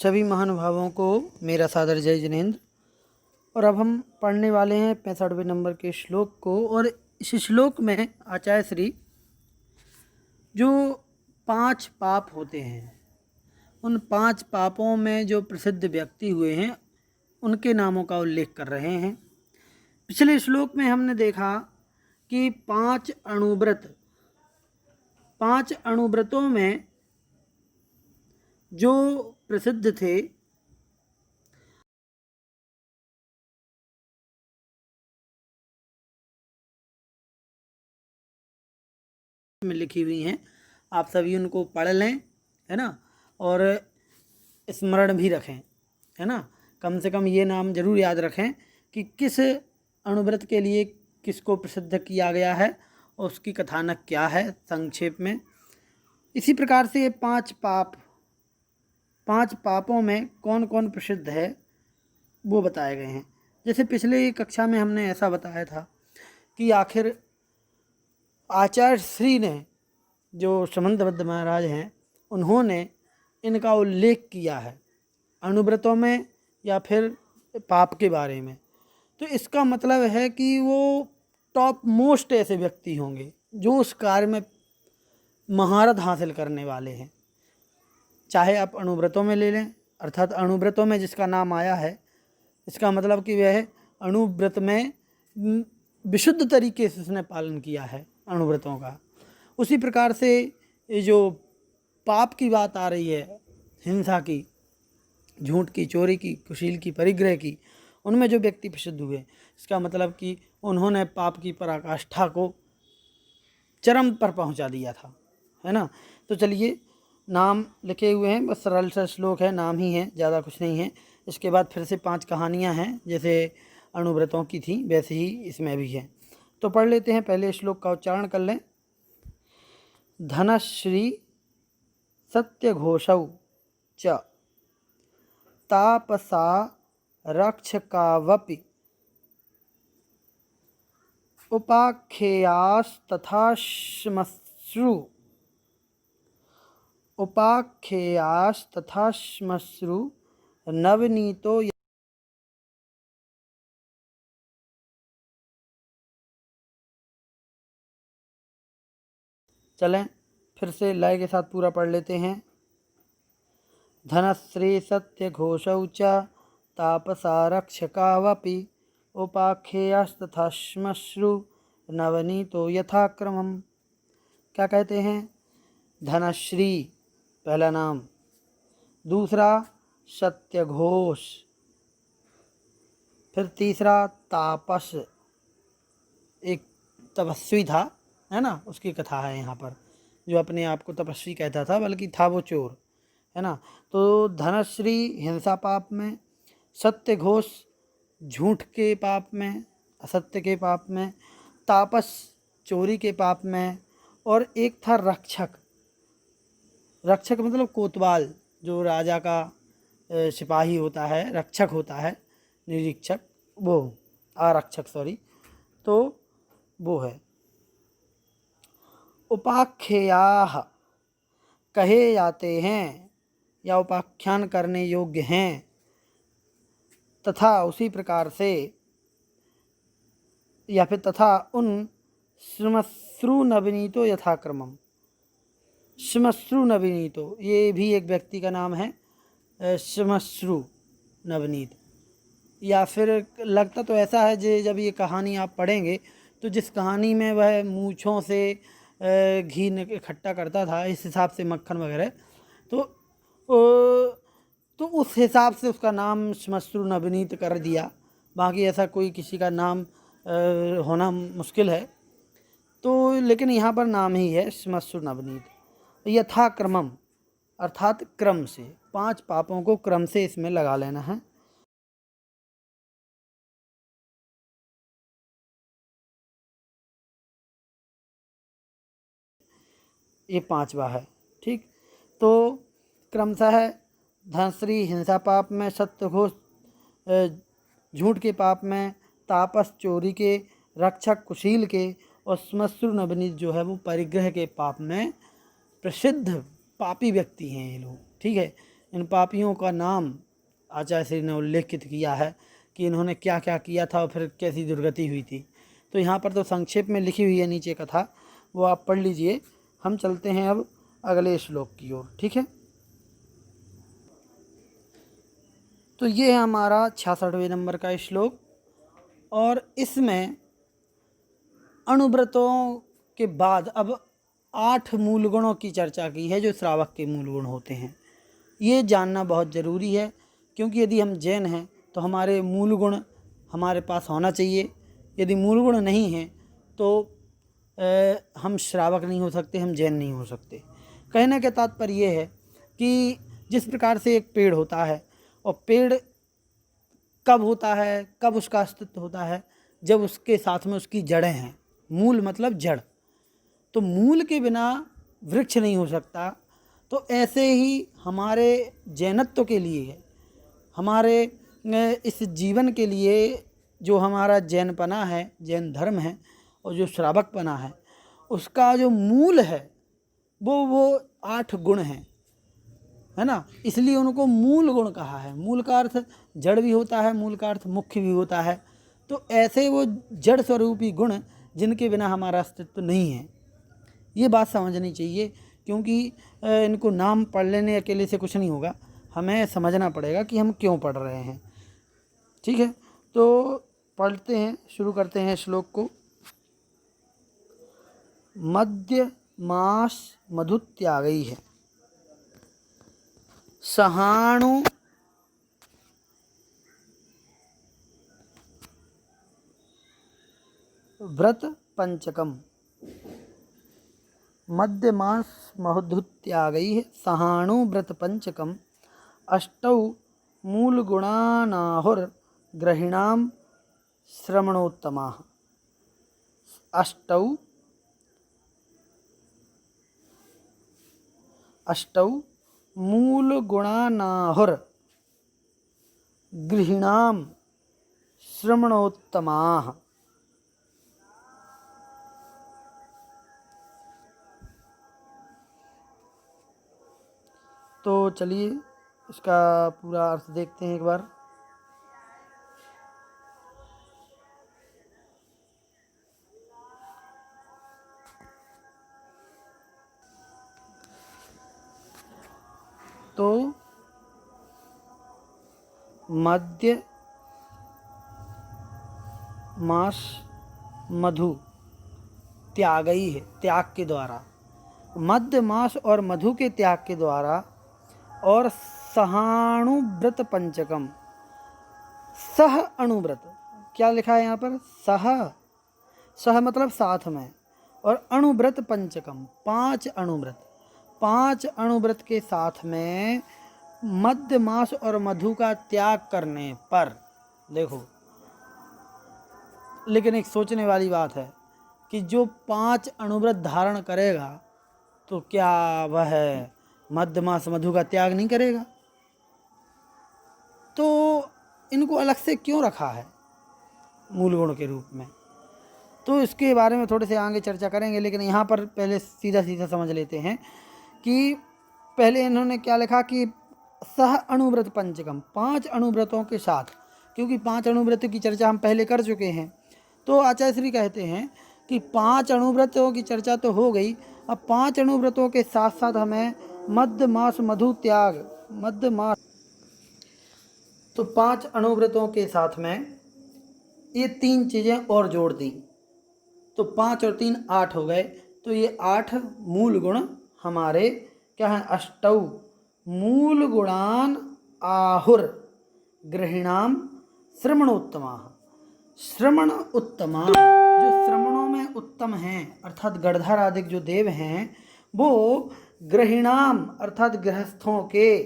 सभी महानुभावों को मेरा सादर जय जिनेंद्र। और अब हम पढ़ने वाले हैं 65वें नंबर के श्लोक को। और इस श्लोक में आचार्य श्री जो 5 पाप होते हैं, उन 5 पापों में जो प्रसिद्ध व्यक्ति हुए हैं उनके नामों का उल्लेख कर रहे हैं। पिछले श्लोक में हमने देखा कि 5 अणुव्रतों में जो प्रसिद्ध थे में लिखी हुई हैं, आप सभी उनको पढ़ लें, है ना, और स्मरण भी रखें, है ना। कम से कम ये नाम जरूर याद रखें कि किस अणुव्रत के लिए किसको प्रसिद्ध किया गया है और उसकी कथानक क्या है संक्षेप में। इसी प्रकार से ये 5 पापों में कौन कौन प्रसिद्ध है वो बताए गए हैं। जैसे पिछले कक्षा में हमने ऐसा बताया था कि आखिर आचार्य श्री ने, जो समंतबद्ध महाराज हैं, उन्होंने इनका उल्लेख किया है अणुव्रतों में या फिर पाप के बारे में। तो इसका मतलब है कि वो टॉप मोस्ट ऐसे व्यक्ति होंगे जो उस कार्य में महारत हासिल करने वाले हैं। चाहे आप अणुव्रतों में ले लें, अर्थात अणुव्रतों में जिसका नाम आया है, इसका मतलब कि वह अणुव्रत में विशुद्ध तरीके से उसने पालन किया है अणुव्रतों का। उसी प्रकार से ये जो पाप की बात आ रही है, हिंसा की, झूठ की, चोरी की, कुशील की, परिग्रह की, उनमें जो व्यक्ति प्रसिद्ध हुए, इसका मतलब कि उन्होंने पाप की पराकाष्ठा को चरम पर पहुंचा दिया था, है ना। तो चलिए, नाम लिखे हुए हैं, बस सरल सा श्लोक है, नाम ही है, ज़्यादा कुछ नहीं है। इसके बाद फिर से 5 कहानियाँ हैं, जैसे अणुव्रतों की थी वैसे ही इसमें भी है। तो पढ़ लेते हैं, पहले श्लोक का उच्चारण कर लें। धनश्री सत्यघोषौ च तापसा रक्षकावपि उपाख्येयास्तथा श्मश्रु नवनीतो। चलें फिर से लय के साथ पूरा पढ़ लेते हैं। धनश्री सत्यघोषौ च तापसा रक्षकावपि उपाख्येयस्तथा श्मश्रु नवनीतो यथाक्रमम्। क्या कहते हैं? धनश्री पहला नाम, दूसरा सत्यघोष, फिर तीसरा तापस, एक तपस्वी था, है ना, उसकी कथा है यहाँ पर, जो अपने आप को तपस्वी कहता था बल्कि था वो चोर, है ना। तो धनश्री हिंसा पाप में, सत्यघोष झूठ के पाप में, असत्य के पाप में, तापस चोरी के पाप में, और एक था रक्षक। रक्षक मतलब कोतवाल, जो राजा का सिपाही होता है, रक्षक होता है, निरीक्षक, वो आरक्षक, सॉरी, तो वो है। उपाख्यायाः कहे जाते हैं या उपाख्यान करने योग्य हैं, तथा उसी प्रकार से या फिर तथा उन श्मश्रु नवनीतो यथाक्रमम्। श्मश्रु नवनीतो ये भी एक व्यक्ति का नाम है, श्मश्रु नवनीत। या फिर लगता तो ऐसा है, जब ये कहानी आप पढ़ेंगे तो जिस कहानी में वह मूँछों से घी इकट्ठा करता था, इस हिसाब से मक्खन वगैरह, तो उस हिसाब से उसका नाम श्मश्रु नवनीत कर दिया। बाकी ऐसा कोई किसी का नाम होना मुश्किल है, तो लेकिन यहाँ पर नाम ही है श्मश्रु नवनीत। यथाक्रमम अर्थात क्रम से, 5 पापों को क्रम से इसमें लगा लेना है। ये 5वां है, ठीक। तो क्रमशः धनश्री हिंसा पाप में, सत्यघोष झूठ के पाप में, तापस चोरी के, रक्षक कुशील के, और श्मश्रु नवनीत जो है वो परिग्रह के पाप में प्रसिद्ध पापी व्यक्ति हैं ये लोग, ठीक है। इन पापियों का नाम आचार्य श्री ने उल्लेखित किया है कि इन्होंने क्या क्या किया था और फिर कैसी दुर्गति हुई थी। तो यहाँ पर तो संक्षेप में लिखी हुई है नीचे कथा, वो आप पढ़ लीजिए। हम चलते हैं अब अगले श्लोक की ओर, ठीक है। तो ये है हमारा 66वें नंबर का श्लोक, और इसमें अणुव्रतों के बाद अब 8 मूल गुणों की चर्चा की है जो श्रावक के मूल गुण होते हैं। ये जानना बहुत ज़रूरी है, क्योंकि यदि हम जैन हैं तो हमारे मूल गुण हमारे पास होना चाहिए। यदि मूल गुण नहीं हैं तो हम श्रावक नहीं हो सकते, हम जैन नहीं हो सकते। कहने का तात्पर्य ये है कि जिस प्रकार से एक पेड़ होता है, और पेड़ कब होता है, कब उसका अस्तित्व होता है, जब उसके साथ में उसकी जड़ें हैं। मूल मतलब जड़, तो मूल के बिना वृक्ष नहीं हो सकता। तो ऐसे ही हमारे जैनत्व के लिए, हमारे इस जीवन के लिए जो हमारा जैनपना है, जैन धर्म है, और जो श्रावकपना है, उसका जो मूल है वो 8 गुण हैं, है ना। इसलिए उनको मूल गुण कहा है। मूल का अर्थ जड़ भी होता है, मूल का अर्थ मुख्य भी होता है। तो ऐसे वो जड़ स्वरूपी गुण जिनके बिना हमारा अस्तित्व नहीं है, ये बात समझनी चाहिए। क्योंकि इनको नाम पढ़ लेने अकेले से कुछ नहीं होगा, हमें समझना पड़ेगा कि हम क्यों पढ़ रहे हैं, ठीक है। तो पढ़ते हैं, शुरू करते हैं श्लोक को। मद्य मास मधु त्यागई है, सहाणु व्रत पंचकम। मद्य मास मधु त्यागई है, सहाणु व्रत पंचकम। अष्टौ मूल गुणानाहुर ग्रहिणाम श्रमणोत्तमाः। अष्टौ मूल गुणानाहुर गृहिणाम श्रमणोत्तमाः। तो चलिए इसका पूरा अर्थ देखते हैं एक बार। तो मद्य मास मधु त्यागई है, त्याग के द्वारा, मद्य मास और मधु के त्याग के द्वारा, और सहाणुव्रत पंचकम। सह अणुव्रत, क्या लिखा है यहाँ पर, सह मतलब साथ में, और अणुव्रत पंचकम 5 अणुव्रत। 5 अणुव्रत के साथ में मद्य मास और मधु का त्याग करने पर, देखो, लेकिन एक सोचने वाली बात है कि जो 5 अणुव्रत धारण करेगा तो क्या वह मद्य मास मधु का त्याग नहीं करेगा? तो इनको अलग से क्यों रखा है मूल गुण के रूप में? तो इसके बारे में थोड़े से आगे चर्चा करेंगे, लेकिन यहाँ पर पहले सीधा सीधा समझ लेते हैं कि पहले इन्होंने क्या लिखा कि सह अणुव्रत पंचकम, 5 अणुव्रतों के साथ, क्योंकि 5 अणुव्रत की चर्चा हम पहले कर चुके हैं। तो आचार्य श्री कहते हैं कि 5 अणुव्रतों की चर्चा तो हो गई, अब 5 अणुव्रतों के साथ साथ हमें मद्य मास मधु त्याग, मद्य मास, तो 5 अणुव्रतों के साथ में ये 3 चीज़ें और जोड़ दी, तो 5 और 3 8 हो गए। तो ये 8 मूल गुण हमारे क्या हैं, अष्टौ मूल गुणान आहुर गृहिणाम श्रमणोत्तमा। श्रमण उत्तमा, जो श्रमणों में उत्तम हैं, अर्थात गणधर आदि जो देव हैं, वो गृहिणाम अर्थात गृहस्थों के,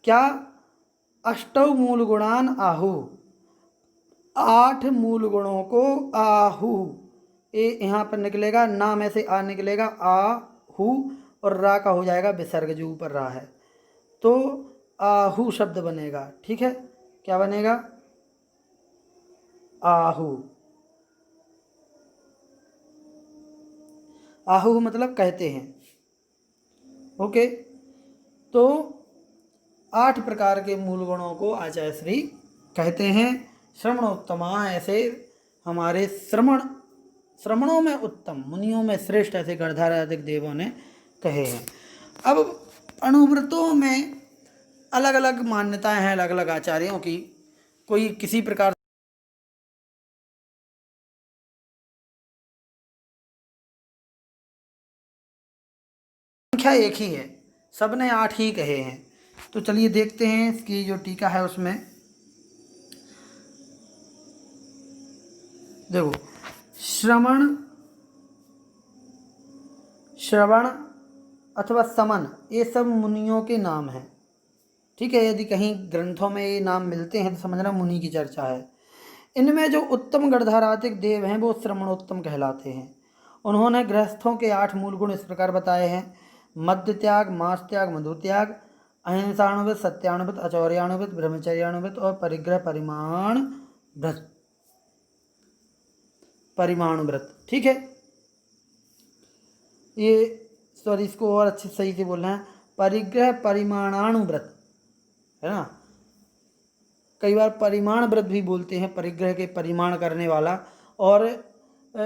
क्या, अष्टौ मूल गुणान आहु, 8 मूल गुणों को आहु, ये यहाँ पर निकलेगा, ना में से आ निकलेगा, आहु, और रा का हो जाएगा विसर्ग जो ऊपर रा है, तो आहु शब्द बनेगा, ठीक है। क्या बनेगा, आहु। आहु मतलब कहते हैं, ओके। तो 8 प्रकार के मूल गुणों को आचार्य श्री कहते हैं। श्रवणोत्तमा, ऐसे हमारे श्रमणों में उत्तम, मुनियों में श्रेष्ठ, ऐसे गणधाराधिक देवों ने कहे हैं। अब अणुव्रतों में अलग अलग मान्यताएं हैं अलग अलग आचार्यों की। कोई किसी प्रकार संख्या एक ही है, सबने 8 ही कहे हैं। तो चलिए देखते हैं इसकी जो टीका है उसमें। देखो, श्रवण अथवा समन, ये सब मुनियों के नाम हैं। ठीक है, यदि कहीं ग्रंथों में ये नाम मिलते हैं तो समझना मुनि की चर्चा है। इनमें जो उत्तम गणधाराधिक देव हैं वो श्रवणोत्तम कहलाते हैं। उन्होंने गृहस्थों के 8 मूल गुण इस प्रकार बताए हैं: मद्य त्याग, मांस त्याग, मधु त्याग, अहिंसाणुव्रत, सत्याणुव्रत, अचौर्याणुव्रत, ब्रह्मचर्याणुव्रत और परिग्रह परिमाणुव्रत। ठीक है, ये सॉरी, इसको और अच्छे सही से बोलना है, परिग्रह परिमाणाणुव्रत, है ना। कई बार परिमाण व्रत भी बोलते हैं, परिग्रह के परिमाण करने वाला। और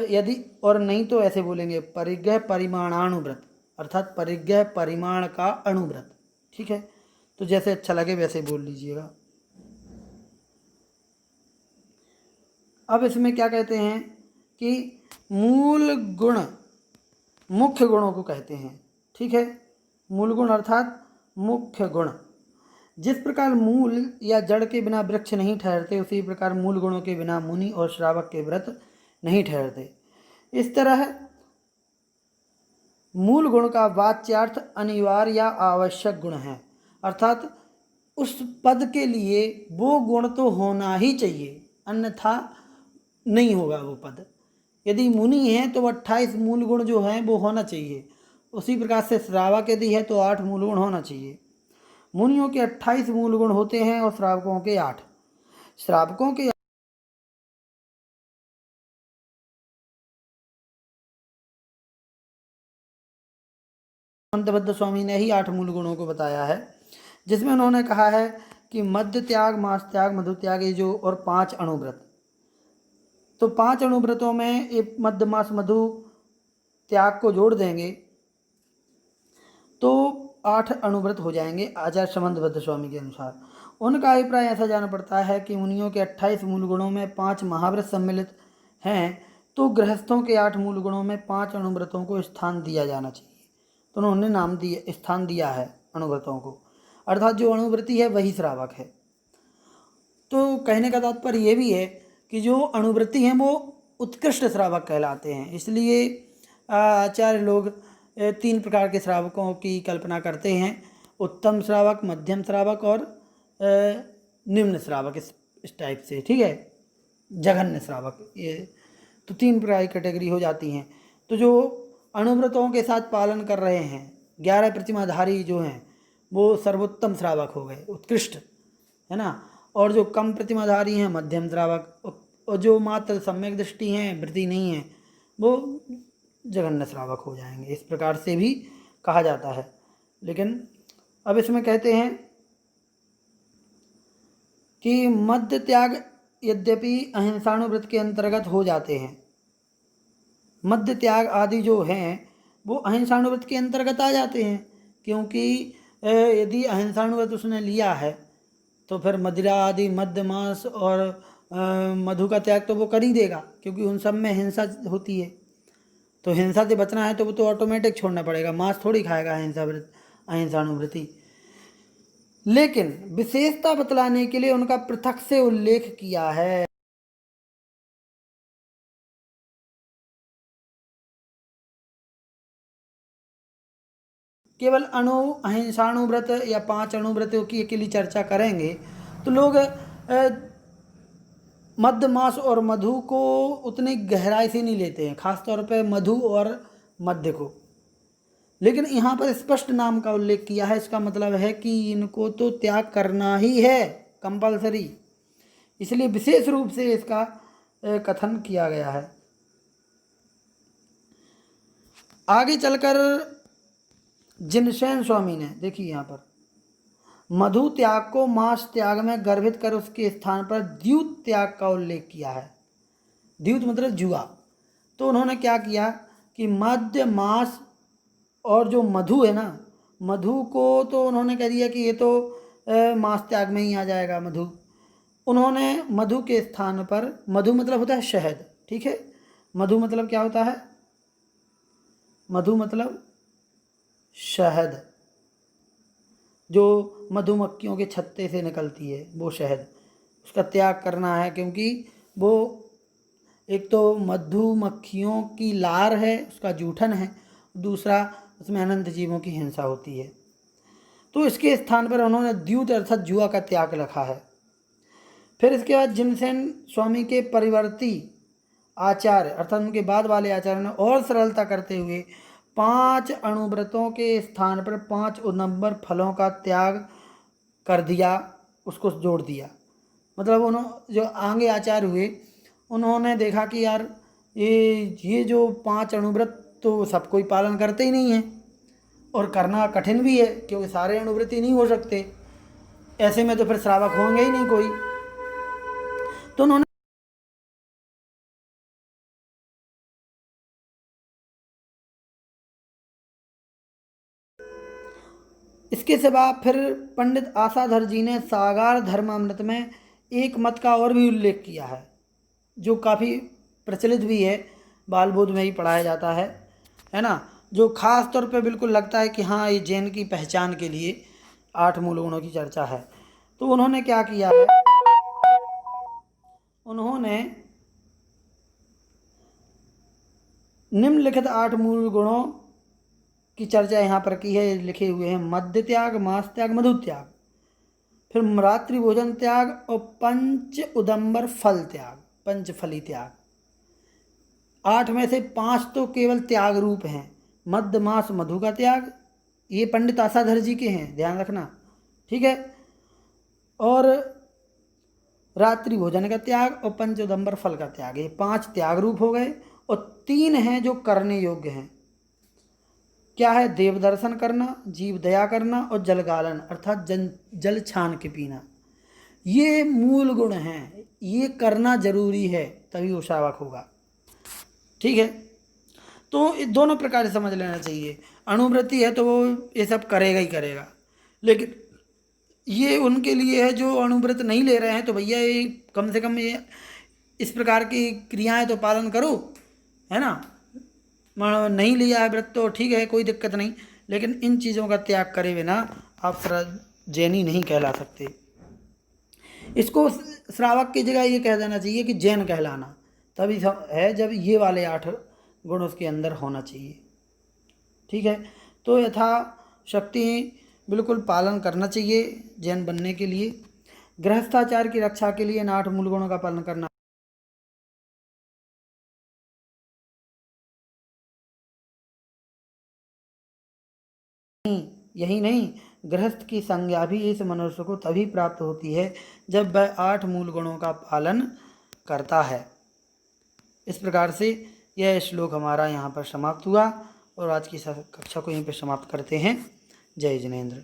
यदि और नहीं तो ऐसे बोलेंगे परिग्रह परिमाणाणुव्रत, अर्थात परिग्रह परिमाण का अणुव्रत। ठीक है, तो जैसे अच्छा लगे वैसे बोल लीजिएगा। अब इसमें क्या कहते हैं कि मूल गुण मुख्य गुणों को कहते हैं। ठीक है, मूल गुण अर्थात मुख्य गुण। जिस प्रकार मूल या जड़ के बिना वृक्ष नहीं ठहरते, उसी प्रकार मूल गुणों के बिना मुनि और श्रावक के व्रत नहीं ठहरते। इस तरह मूल गुण का वाच्यार्थ अनिवार्य या आवश्यक गुण है, अर्थात उस पद के लिए वो गुण तो होना ही चाहिए, अन्यथा नहीं होगा वो पद। यदि मुनि है तो 28 मूल गुण जो हैं वो होना चाहिए। उसी प्रकार से श्रावक यदि है तो 8 मूल गुण होना चाहिए। मुनियों के 28 मूल गुण होते हैं और श्रावकों के 8। श्रावकों के मंतबद्ध स्वामी ने ही 8 मूल गुणों को बताया है, जिसमें उन्होंने कहा है कि मद्य त्याग, मांस त्याग, मधु त्याग, ये जो और 5 अणुव्रत। तो 5 अणुव्रतों में ये मद्य मांस मधु त्याग को जोड़ देंगे तो 8 अणुव्रत हो जाएंगे आचार्य समंतबद्ध स्वामी के अनुसार। उनका अभिप्राय ऐसा जाना पड़ता है कि मुनियों के 28 मूल गुणों में 5 महाव्रत सम्मिलित हैं, तो गृहस्थों के 8 मूल गुणों में 5 अणुव्रतों को स्थान दिया जाना चाहिए। तो उन्होंने स्थान दिया है अणुव्रतों को, अर्थात जो अणुव्रती है वही श्रावक है। तो कहने का तात्पर्य ये भी है कि जो अणुव्रती हैं वो उत्कृष्ट श्रावक कहलाते हैं। इसलिए आचार्य लोग 3 प्रकार के श्रावकों की कल्पना करते हैं: उत्तम श्रावक, मध्यम श्रावक और निम्न श्रावक, इस टाइप से। ठीक है, जघन्य श्रावक, ये तो 3 प्रकार की कैटेगरी हो जाती हैं। तो जो अणुव्रतों के साथ पालन कर रहे हैं 11 प्रतिमाधारी जो हैं वो सर्वोत्तम श्रावक हो गए, उत्कृष्ट, है ना। और जो कम प्रतिमाधारी हैं मध्यम श्रावक, और जो मात्र सम्यक दृष्टि हैं, वृत्ति नहीं है, वो जघन्य श्रावक हो जाएंगे। इस प्रकार से भी कहा जाता है। लेकिन अब इसमें कहते हैं कि मद्य त्याग यद्यपि अहिंसाणुव्रत के अंतर्गत हो जाते हैं, मद्य त्याग आदि जो हैं वो अहिंसाणुव्रत के अंतर्गत आ जाते हैं, क्योंकि यदि अहिंसाणुव्रत उसने लिया है तो फिर मदिरा आदि, मद्य, मांस और मधु का त्याग तो वो कर ही देगा, क्योंकि उन सब में हिंसा होती है। तो हिंसा से बचना है तो वो तो ऑटोमेटिक छोड़ना पड़ेगा, मांस थोड़ी खाएगा अहिंसाणुव्रती। लेकिन विशेषता बतलाने के लिए उनका पृथक से उल्लेख किया है। केवल अहिंसाणुव्रत या 5 अणुव्रतों की अकेली चर्चा करेंगे तो लोग मद्य, मांस और मधु को उतनी गहराई से नहीं लेते हैं, खासतौर पे मधु और मद्य को। लेकिन यहाँ पर स्पष्ट नाम का उल्लेख किया है, इसका मतलब है कि इनको तो त्याग करना ही है, कंपलसरी। इसलिए विशेष रूप से इसका कथन किया गया है। आगे चलकर जिनसेन स्वामी ने, देखिए यहाँ पर मधु त्याग को मांस त्याग में गर्भित कर उसके स्थान पर द्यूत त्याग का उल्लेख किया है। द्यूत मतलब जुआ। तो उन्होंने क्या किया कि मद्य, मांस और जो मधु है ना, मधु को तो उन्होंने कह दिया कि ये तो मांस त्याग में ही आ जाएगा मधु। उन्होंने मधु के स्थान पर, मधु मतलब होता है शहद, ठीक है। मधु मतलब क्या होता है? मधु मतलब शहद, जो मधुमक्खियों के छत्ते से निकलती है वो शहद, उसका त्याग करना है, क्योंकि वो एक तो मधुमक्खियों की लार है, उसका जूठन है, दूसरा उसमें अनंत जीवों की हिंसा होती है। तो इसके स्थान पर उन्होंने द्यूत अर्थात जुआ का त्याग रखा है। फिर इसके बाद जिनसेन स्वामी के परिवर्ती आचार्य अर्थात उनके बाद वाले आचार्य ने और सरलता करते हुए 5 अणुव्रतों के स्थान पर 5 उदंबर फलों का त्याग कर दिया, उसको जोड़ दिया। मतलब उन्होंने जो आगे आचार्य हुए, उन्होंने देखा कि यार ये जो 5 अणुव्रत तो सब कोई पालन करते ही नहीं है, और करना कठिन भी है, क्योंकि सारे अणुव्रत ही नहीं हो सकते, ऐसे में तो फिर श्रावक होंगे ही नहीं कोई। तो उन्होंने इसके सिवा फिर पंडित आसाधर जी ने सागार धर्मामृत में एक मत का और भी उल्लेख किया है, जो काफ़ी प्रचलित भी है, बाल बोध में ही पढ़ाया जाता है ना, जो खास तौर पे बिल्कुल लगता है कि हाँ ये जैन की पहचान के लिए 8 मूल गुणों की चर्चा है। तो उन्होंने क्या किया है, उन्होंने निम्नलिखित 8 मूल गुणों की चर्चा यहाँ पर की है, लिखे हुए हैं। मद्य त्याग, मांस त्याग, मधु त्याग, फिर रात्रि भोजन त्याग और पंच उदंबर फल त्याग, पंचफली त्याग। 8 में से 5 तो केवल त्याग रूप हैं। मद्य, मांस, मधु का त्याग, ये पंडित आसाधर जी के हैं, ध्यान रखना, ठीक है। और रात्रि भोजन का त्याग और पंच उदंबर फल का त्याग, ये 5 त्याग रूप हो गए। और 3 हैं जो करने योग्य हैं। क्या है? देव दर्शन करना, जीव दया करना और जलगालन अर्थात जल छान के पीना। ये मूल गुण हैं, ये करना जरूरी है, तभी वो श्रावक होगा, ठीक है। तो दोनों प्रकार से समझ लेना चाहिए। अणुव्रति है तो वो ये सब करेगा ही करेगा, लेकिन ये उनके लिए है जो अणुव्रत नहीं ले रहे हैं, तो भैया ये कम से कम ये इस प्रकार की क्रियाएं तो पालन करो, है ना। नहीं लिया है व्रत तो ठीक है, कोई दिक्कत नहीं, लेकिन इन चीज़ों का त्याग करे बिना आप जैनी नहीं कहला सकते। इसको श्रावक की जगह ये कह देना चाहिए कि जैन कहलाना तभी है जब ये वाले 8 गुण उसके अंदर होना चाहिए, ठीक है। तो यथा शक्ति बिल्कुल पालन करना चाहिए जैन बनने के लिए। गृहस्थाचार की रक्षा के लिए इन 8 मूल गुणों का पालन करना। यही नहीं, गृहस्थ की संज्ञा भी इस मनुष्य को तभी प्राप्त होती है जब वह 8 मूल गुणों का पालन करता है। इस प्रकार से यह श्लोक हमारा यहाँ पर समाप्त हुआ, और आज की कक्षा को यहीं पर समाप्त करते हैं। जय जिनेंद्र।